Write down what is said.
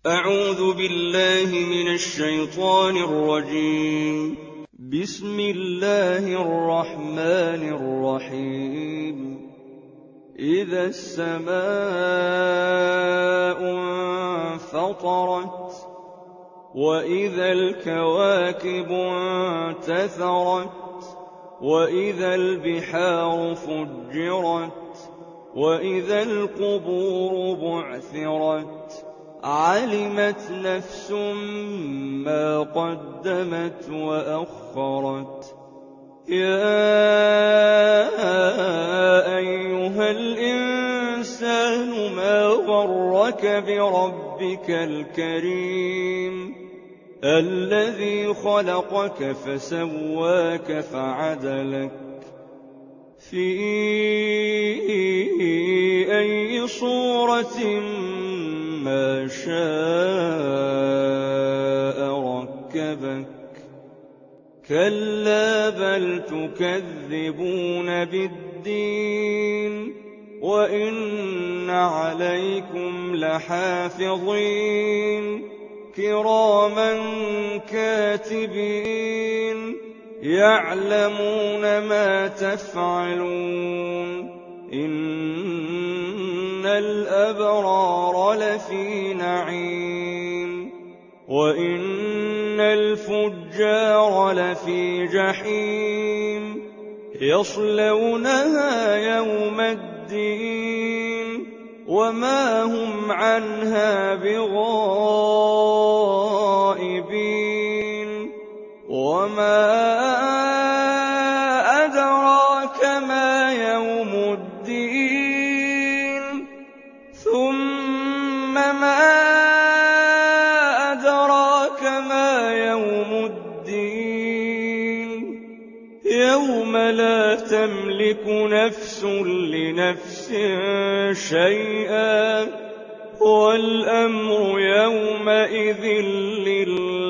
أعوذ بالله من الشيطان الرجيم. بسم الله الرحمن الرحيم. إذا السماء انفطرت وإذا الكواكب انتثرت وإذا البحار فجرت وإذا القبور بعثرت علمت نفس ما قدمت وأخرت. يا أيها الإنسان ما غرك بربك الكريم الذي خلقك فسواك فعدلك في أي صورة ما شاء ركبك. كلا بل تكذبون بالدين وإن عليكم لحافظين كراما كاتبين يعلمون ما تفعلون. إن الأبرار لفي نعيم وإن الفجار لفي جحيم يصلونها يوم الدين وما هم عنها بغائبين. وما أدراك ما يوم الدين ثم ما أدراك ما يوم الدين يوم لا تملك نفس لنفس شيئا والأمر يومئذ لله.